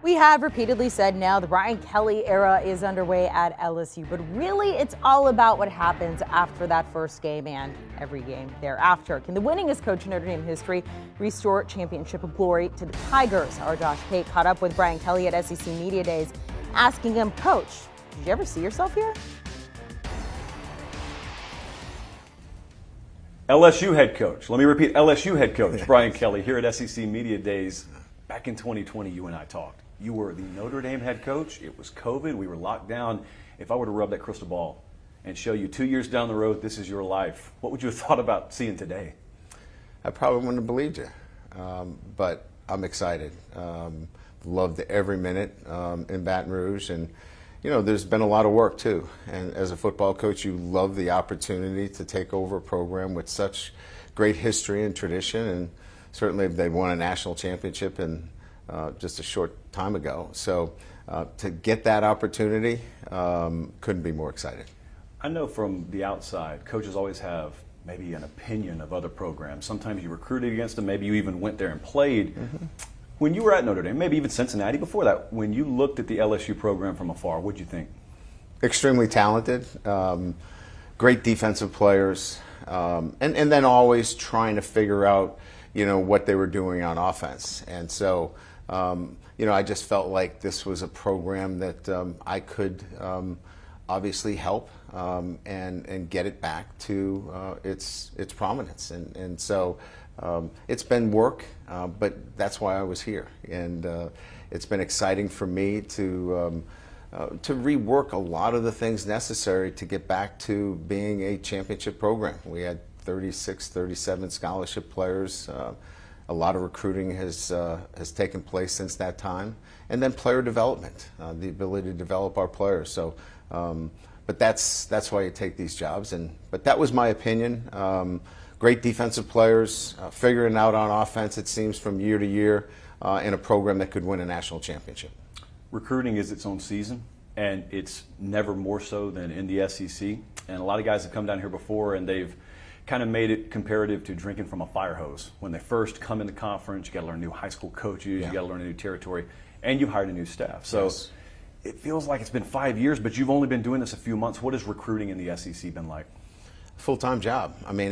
We have repeatedly said now the Brian Kelly era is underway at LSU, but really it's all about what happens after that first game and every game thereafter. Can the winningest coach in Notre Dame history restore championship glory to the Tigers? Our Josh Pate caught up with Brian Kelly at SEC Media Days, asking him, Coach, did you ever see yourself here? LSU head coach. Let me repeat, LSU head coach Brian Kelly here at SEC Media Days. Back in 2020, you and I talked. You were the Notre Dame head coach. It was COVID. We were locked down. If I were to rub that crystal ball and show you 2 years down the road, this is your life, what would you have thought about seeing today? I probably wouldn't have believed you, but I'm excited. Loved every minute in Baton Rouge, and you know, there's been a lot of work too. And as a football coach, you love the opportunity to take over a program with such great history and tradition, and certainly they won a national championship in just a short time ago. So to get that opportunity, couldn't be more excited. I know from the outside, coaches always have maybe an opinion of other programs. Sometimes you recruited against them, maybe you even went there and played. Mm-hmm. When you were at Notre Dame, maybe even Cincinnati before that, when you looked at the LSU program from afar, what did you think? Extremely talented, Great defensive players, and then always trying to figure out, you know, what they were doing on offense. And so, you know, I just felt like this was a program that I could obviously help and get it back to its prominence. And so it's been work, but that's why I was here. And it's been exciting for me to rework a lot of the things necessary to get back to being a championship program. We had 36, 37 scholarship players. A lot of recruiting has taken place since that time, and then player development, the ability to develop our players. So, but that's why you take these jobs. But that was my opinion. Great defensive players, figuring out on offense. It seems from year to year in a program that could win a national championship. Recruiting is its own season, and it's never more so than in the SEC. And a lot of guys have come down here before, and they've kind of made it comparative to drinking from a fire hose. When they first come into conference, you got to learn new high school coaches, you got to learn a new territory, and you've hired a new staff. So it feels like it's been 5 years, but you've only been doing this a few months. What has recruiting in the SEC been like? Full-time job. I mean,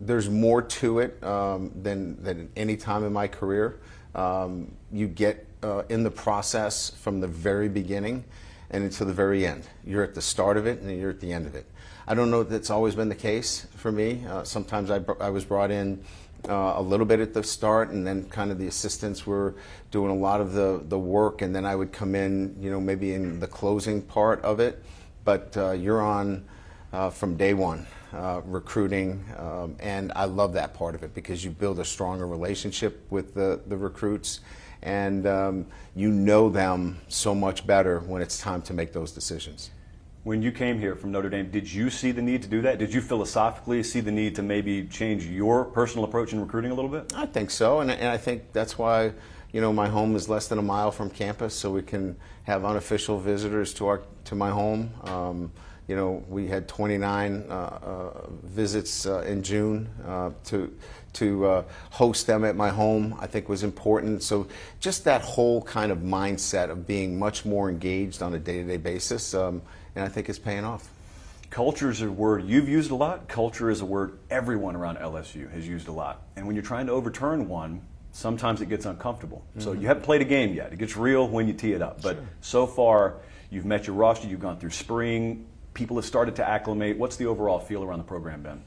there's more to it than any time in my career. You get in the process from the very beginning and until the very end. You're at the start of it and you're at the end of it. I don't know if that's always been the case for me. Sometimes I was brought in a little bit at the start, and then kind of the assistants were doing a lot of the work, and then I would come in, you know, maybe in the closing part of it. But you're on from day one, recruiting, and I love that part of it because you build a stronger relationship with the recruits, and you know them so much better when it's time to make those decisions. When you came here from Notre Dame, did you see the need to do that? Did you philosophically see the need to maybe change your personal approach in recruiting a little bit? I think so, and I think that's why, you know, my home is less than a mile from campus, so we can have unofficial visitors to my home. You know, we had 29 visits in June to host them at my home, I think was important. So just that whole kind of mindset of being much more engaged on a day-to-day basis, and I think it's paying off. Culture is a word you've used a lot. Culture is a word everyone around LSU has used a lot. And when you're trying to overturn one, sometimes it gets uncomfortable. Mm-hmm. So you haven't played a game yet. It gets real when you tee it up. But so far, you've met your roster, you've gone through spring, people have started to acclimate. What's the overall feel around the program been?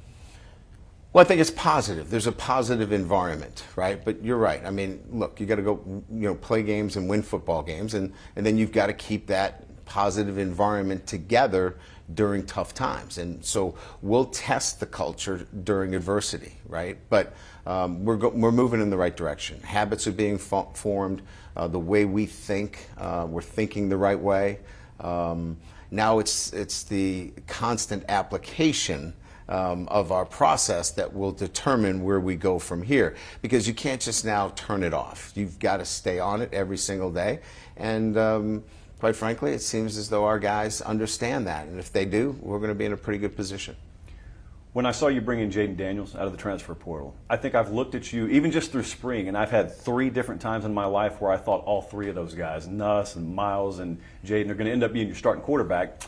Well, I think it's positive. There's a positive environment, right? But you're right. I mean, look, you got to go, you know, play games and win football games, and then you've got to keep that positive environment together during tough times. And so we'll test the culture during adversity, right? But we're moving in the right direction. Habits are being formed. The way we think, we're thinking the right way. Now it's the constant application of our process that will determine where we go from here. Because you can't just now turn it off. You've got to stay on it every single day. And quite frankly, it seems as though our guys understand that. And if they do, we're going to be in a pretty good position. When I saw you bring in Jaden Daniels out of the transfer portal, I think I've looked at you, even just through spring, and I've had 3 different times in my life where I thought all 3 of those guys, Nuss and Miles and Jaden, are going to end up being your starting quarterback.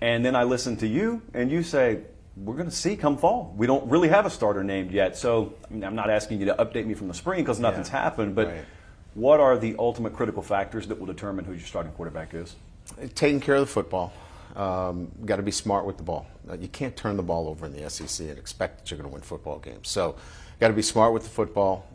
And then I listen to you, and you say, we're going to see come fall. We don't really have a starter named yet. So I mean, I'm not asking you to update me from the spring because nothing's happened, but what are the ultimate critical factors that will determine who your starting quarterback is? Taking care of the football. Got to be smart with the ball. You can't turn the ball over in the SEC and expect that you're going to win football games. So, got to be smart with the football.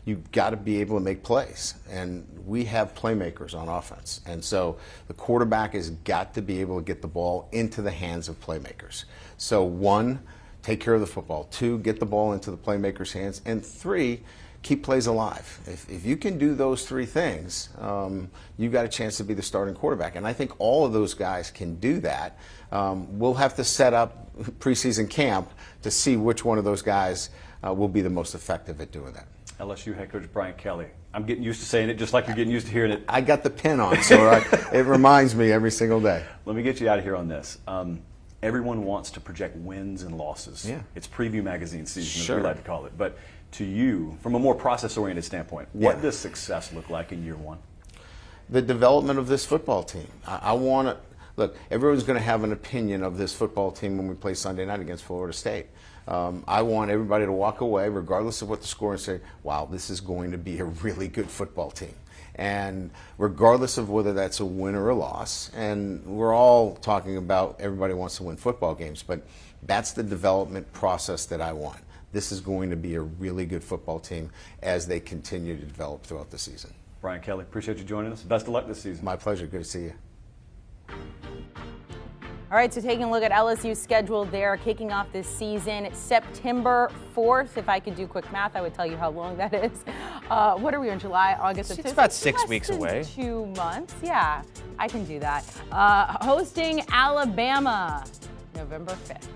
You've got to be able to make plays, and we have playmakers on offense. And so, the quarterback has got to be able to get the ball into the hands of playmakers. So, 1, take care of the football. 2, get the ball into the playmakers' hands, and 3, keep plays alive. If you can do those 3 things, you've got a chance to be the starting quarterback. And I think all of those guys can do that. We'll have to set up preseason camp to see which one of those guys will be the most effective at doing that. LSU head coach Brian Kelly. I'm getting used to saying it just like you're getting used to hearing it. I got the pin on, so it reminds me every single day. Let me get you out of here on this. Everyone wants to project wins and losses. Yeah. It's preview magazine season, Sure. as we like to call it. But to you, from a more process-oriented standpoint, what does success look like in year 1? The development of this football team. I want to look. Everyone's going to have an opinion of this football team when we play Sunday night against Florida State. I want everybody to walk away, regardless of what the score, and say, "Wow, this is going to be a really good football team." And regardless of whether that's a win or a loss, and we're all talking about everybody wants to win football games, but that's the development process that I want. This is going to be a really good football team as they continue to develop throughout the season. Brian Kelly, appreciate you joining us. Best of luck this season. My pleasure. Good to see you. All right, so taking a look at LSU's schedule, they're kicking off this season September 4th. If I could do quick math, I would tell you how long that is. What are we in July, August? It's about 6 weeks less than away. 2 months, yeah, I can do that. Hosting Alabama, November 5th.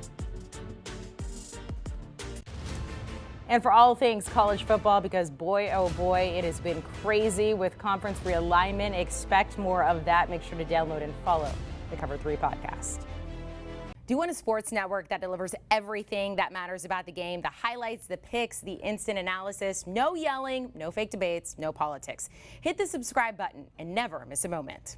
And for all things college football, because boy, oh boy, it has been crazy with conference realignment. Expect more of that. Make sure to download and follow the Cover 3 podcast. Do you want a sports network that delivers everything that matters about the game? The highlights, the picks, the instant analysis, no yelling, no fake debates, no politics. Hit the subscribe button and never miss a moment.